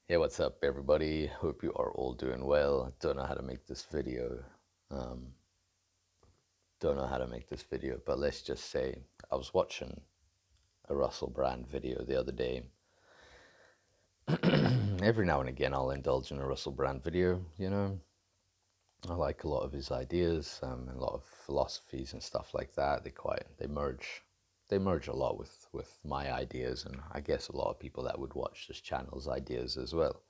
Hey, what's up, everybody? Hope you are all doing well. Don't know how to make this video. Um, don't know how to make this video, but let's just say I was watching a Russell Brand video the other day. Every now and again, I'll indulge in a Russell Brand video. I like a lot of his ideas and a lot of philosophies and stuff like that. They merge a lot with my ideas, and I guess a lot of people that would watch this channel's ideas as well,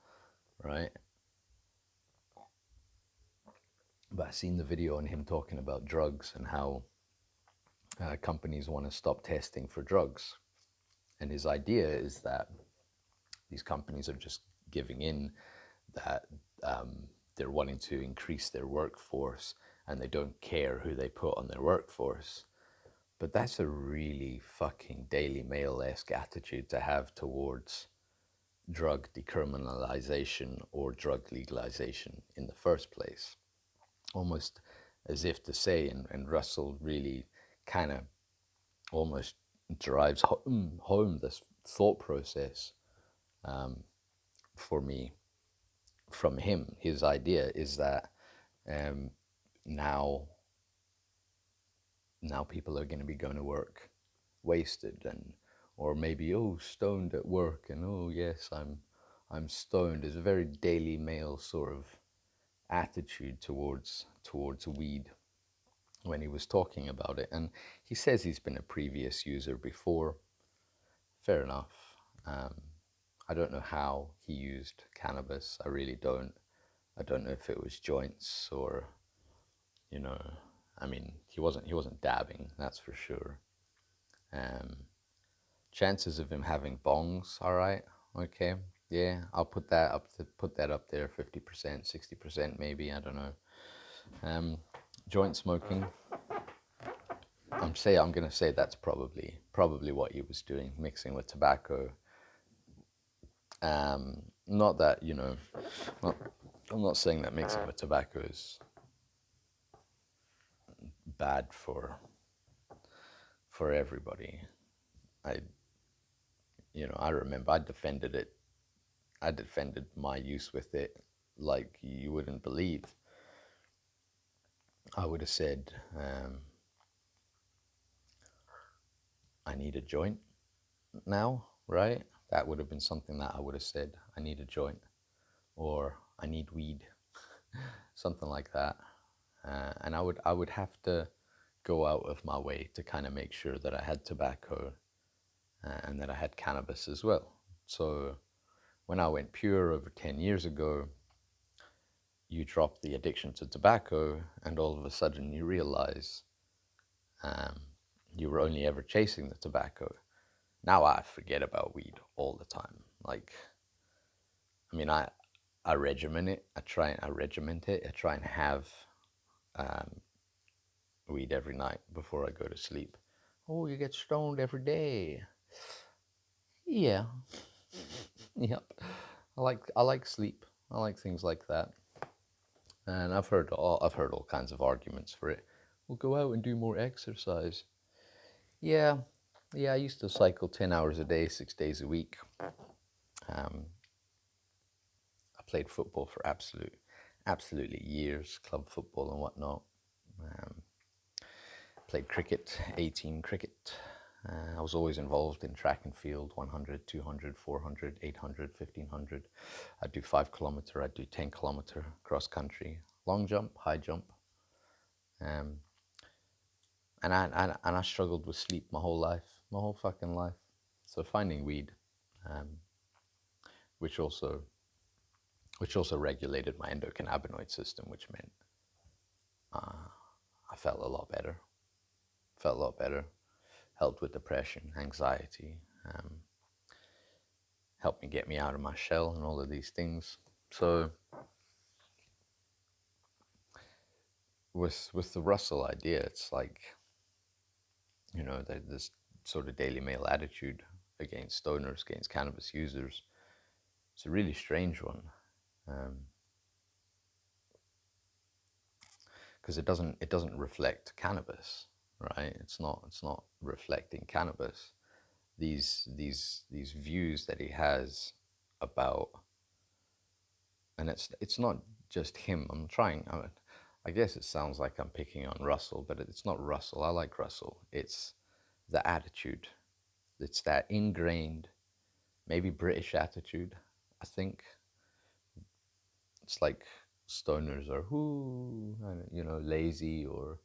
right? But I seen the video on him talking about drugs and how companies want to stop testing for drugs. And his idea is that these companies are just giving in, that they're wanting to increase their workforce and they don't care who they put on their workforce. But that's a really fucking Daily Mail-esque attitude to have towards drug decriminalization or drug legalization in the first place. Almost as if to say, and Russell really kind of almost drives home this thought process um, for me from him. His idea is that um, now now people are going to be going to work wasted, and or maybe, oh, stoned at work, and oh yes, I'm stoned, is a very Daily Mail sort of attitude towards weed when he was talking about it. And he says he's been a previous user before. Fair enough. Um, I don't know how he used cannabis. I really don't. I don't know if it was joints or, you know, I mean, he wasn't dabbing, that's for sure. Um, Chances of him having bongs, all right, okay, yeah, I'll put that up there, 50%, 60% maybe. I don't know. Um, Joint smoking. I'm gonna say that's probably what he was doing, mixing with tobacco. Not that, not, I'm not saying that mixing with tobacco is bad for everybody. I I remember I defended my use with it like you wouldn't believe. I would have said, I need a joint now, right? That would have been something that I would have said. I need a joint, or I need weed, something like that. And I would have to go out of my way to kind of make sure that I had tobacco and that I had cannabis as well. So when I went pure over 10 years ago, you drop the addiction to tobacco, and all of a sudden you realize um, you were only ever chasing the tobacco. Now I forget about weed all the time. Like, I mean, I regiment it. I regiment it. I try and have um, weed every night before I go to sleep. Oh, you get stoned every day. Yeah. Yep. I like sleep. I like things like that. And I've heard all kinds of arguments for it. We'll go out and do more exercise. Yeah. Yeah, I used to cycle 10 hours a day, 6 days a week. Um, I played football for absolutely years, club football and whatnot. Um, Played cricket, 18 cricket. I was always involved in track and field, 100, 200, 400, 800, 1500. I'd do 5 kilometer, I'd do 10 kilometer cross country, long jump, high jump. Um, and I struggled with sleep my whole life, my whole fucking life. So finding weed, um, which also which also regulated my endocannabinoid system, which meant I felt a lot better. Felt a lot better. Helped with depression, anxiety, helped me get me out of my shell and all of these things. So with the Russell idea, it's like, this sort of Daily Mail attitude against stoners, against cannabis users. It's a really strange one, because it doesn't reflect cannabis, right? It's not reflecting cannabis. These views that he has about and it's not just him. I guess it sounds like I'm picking on Russell, but it's not Russell. I like Russell. It's the attitude. It's that ingrained, maybe British attitude. I think it's like stoners are lazy or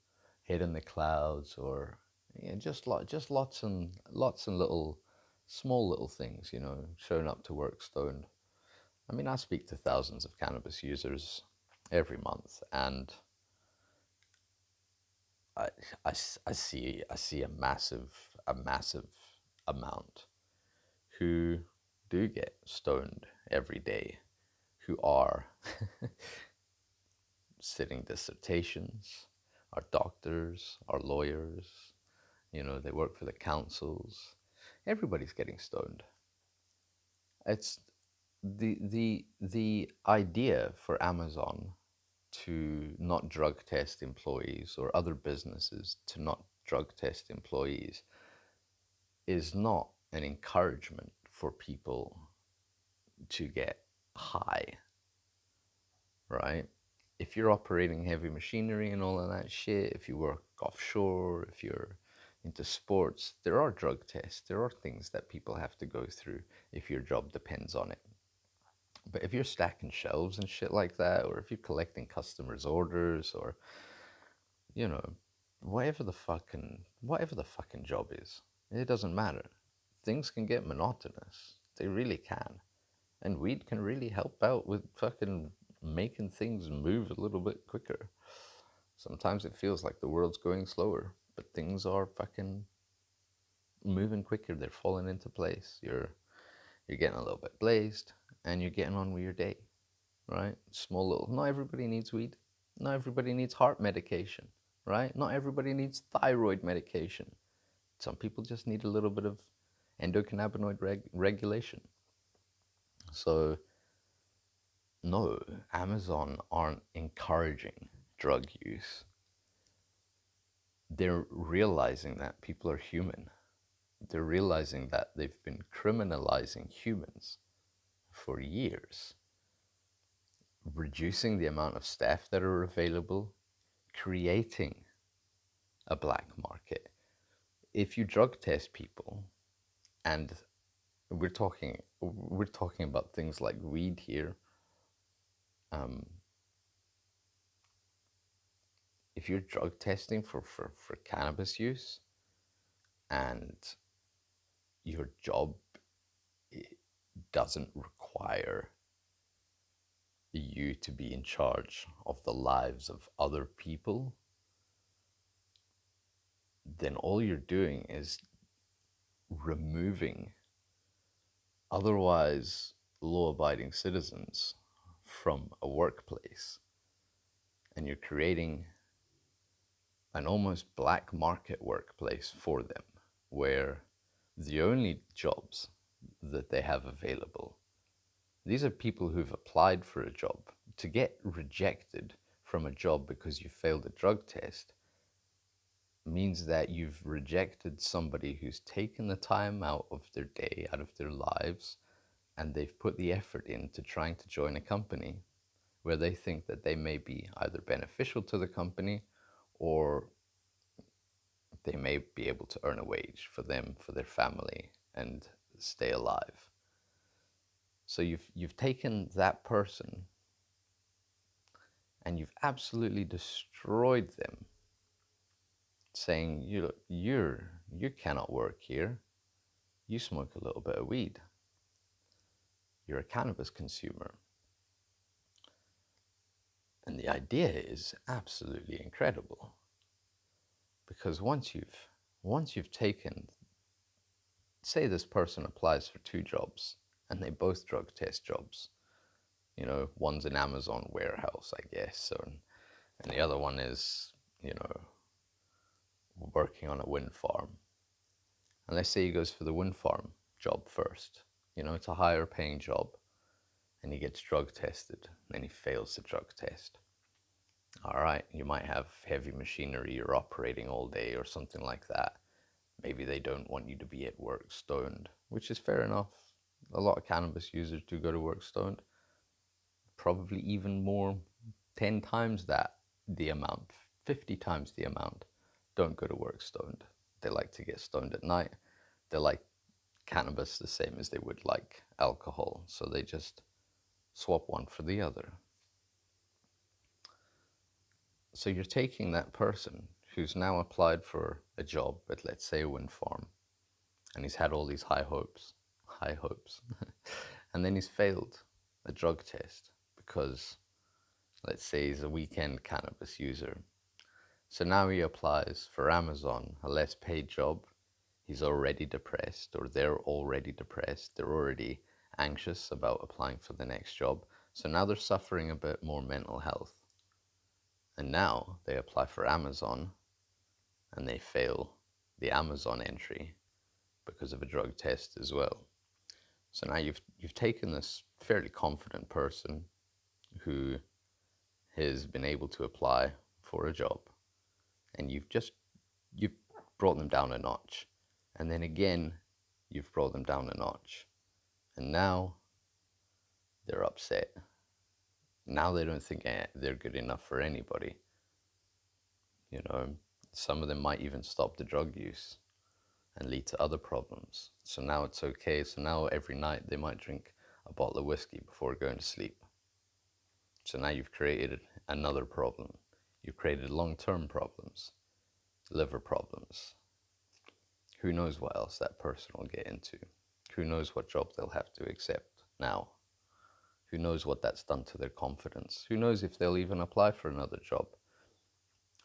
head in the clouds, or yeah, just lots and little small little things, showing up to work stoned. I mean, I speak to thousands of cannabis users every month, and I, I see a massive amount who do get stoned every day, who are sitting dissertations, are doctors, are lawyers, they work for the councils. Everybody's getting stoned. It's the idea for Amazon to not drug test employees, or other businesses to not drug test employees, is not an encouragement for people to get high, right? If you're operating heavy machinery and all of that shit, if you work offshore, if you're into sports, there are drug tests. There are things that people have to go through if your job depends on it. But if you're stacking shelves and shit like that, or if you're collecting customers' orders, or you know, whatever the fucking job is, it doesn't matter. Things can get monotonous. They really can. And weed can really help out with fucking making things move a little bit quicker. Sometimes it feels like the world's going slower, but things are fucking moving quicker. They're falling into place. You're getting a little bit blazed, and you're getting on with your day, right? Small little. Not everybody needs weed. Not everybody needs heart medication, right? Not everybody needs thyroid medication. Some people just need a little bit of endocannabinoid regulation. So no, Amazon aren't encouraging drug use. They're realizing that people are human. They're realizing that they've been criminalizing humans for years, reducing the amount of staff that are available, creating a black market. If you drug test people, and we're talking about things like weed here, um, if you're drug testing for cannabis use, and your job doesn't require you to be in charge of the lives of other people, then all you're doing is removing otherwise law abiding citizens from a workplace, and you're creating an almost black market workplace for them, where the only jobs that they have available, these are people who've applied for a job. To get rejected from a job because you failed a drug test means that you've rejected somebody who's taken the time out of their day, out of their lives, and they've put the effort into trying to join a company where they think that they may be either beneficial to the company, or they may be able to earn a wage for them, for their family, and stay alive. So you've taken that person and you've absolutely destroyed them, saying you cannot work here. You smoke a little bit of weed. You're a cannabis consumer. And the idea is absolutely incredible, because once you've taken, say this person applies for two jobs and they both drug test jobs. One's an Amazon warehouse, I guess, and the other one is, working on a wind farm. And let's say he goes for the wind farm job first. It's a higher paying job, and he gets drug tested, and then he fails the drug test. All right, you might have heavy machinery you're operating all day or something like that. Maybe they don't want you to be at work stoned, which is fair enough. A lot of cannabis users do go to work stoned. probably even more, 10 times that, the amount, 50 times the amount, don't go to work stoned. They like to get stoned at night. They like cannabis the same as they would like alcohol, so they just swap one for the other. So you're taking that person who's now applied for a job at, let's say, a wind farm, and he's had all these high hopes, and then he's failed a drug test because, let's say, he's a weekend cannabis user. So now he applies for Amazon, a less paid job. He's already depressed, or they're already depressed. They're already anxious about applying for the next job. So now they're suffering a bit more mental health. And now they apply for Amazon and they fail the Amazon entry because of a drug test as well. So now you've taken this fairly confident person who has been able to apply for a job, and you've brought them down a notch. And then again, you've brought them down a notch. And now they're upset. Now they don't think they're good enough for anybody. You know, some of them might even stop the drug use and lead to other problems. So now it's okay. So now every night they might drink a bottle of whiskey before going to sleep. So now you've created another problem. You've created long-term problems, liver problems. Who knows what else that person will get into? Who knows what job they'll have to accept now? Who knows what that's done to their confidence? Who knows if they'll even apply for another job?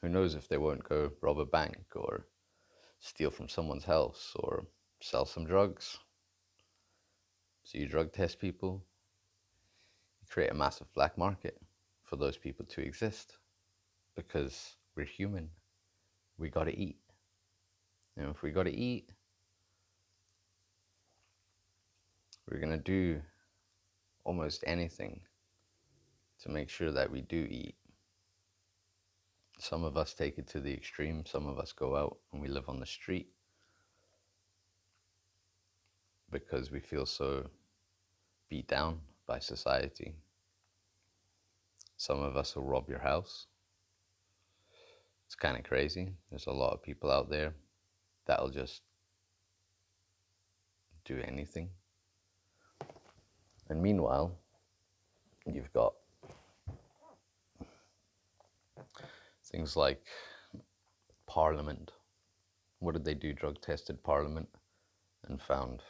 Who knows if they won't go rob a bank or steal from someone's house or sell some drugs? So you drug test people, you create a massive black market for those people to exist because we're human. We gotta eat. You know, if we gotta eat, we're gonna do almost anything to make sure that we do eat. Some of us take it to the extreme. Some of us go out and we live on the street because we feel so beat down by society. Some of us will rob your house. It's kind of crazy. There's a lot of people out there that'll just do anything. And meanwhile, you've got things like Parliament. What did they do? Drug tested Parliament and found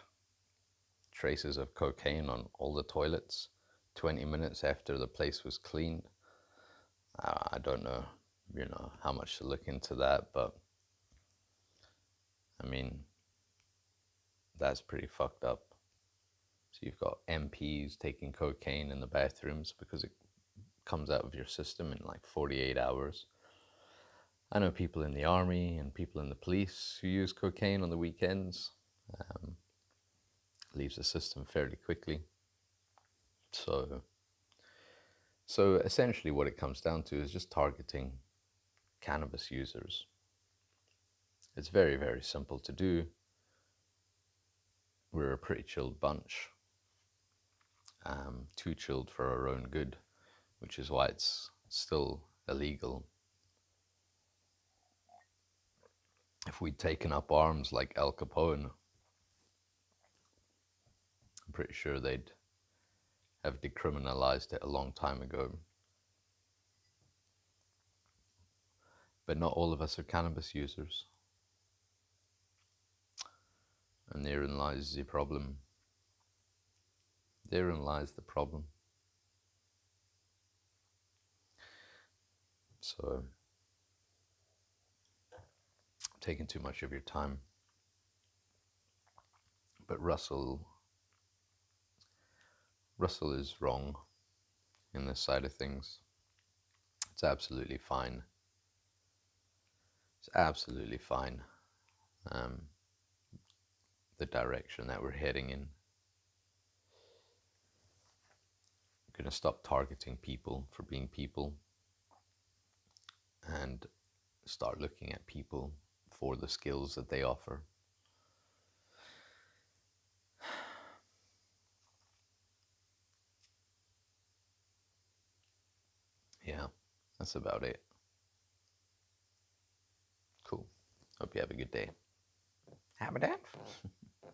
traces of cocaine on all the toilets 20 minutes after the place was cleaned. I don't know, how much to look into that, but I mean, that's pretty fucked up. So you've got MPs taking cocaine in the bathrooms because it comes out of your system in like 48 hours. I know people in the army and people in the police who use cocaine on the weekends. Leaves the system fairly quickly. So essentially what it comes down to is just targeting cannabis users. It's very, very simple to do. We're a pretty chilled bunch. Too chilled for our own good, which is why it's still illegal. If we'd taken up arms like Al Capone, I'm pretty sure they'd have decriminalized it a long time ago. But not all of us are cannabis users. And therein lies the problem. Therein lies the problem. So, I'm taking too much of your time. But Russell is wrong in this side of things. It's absolutely fine. It's absolutely fine. The direction that we're heading in. We're going to stop targeting people for being people and start looking at people for the skills that they offer. That's about it. Cool. Hope you have a good day. Have a day.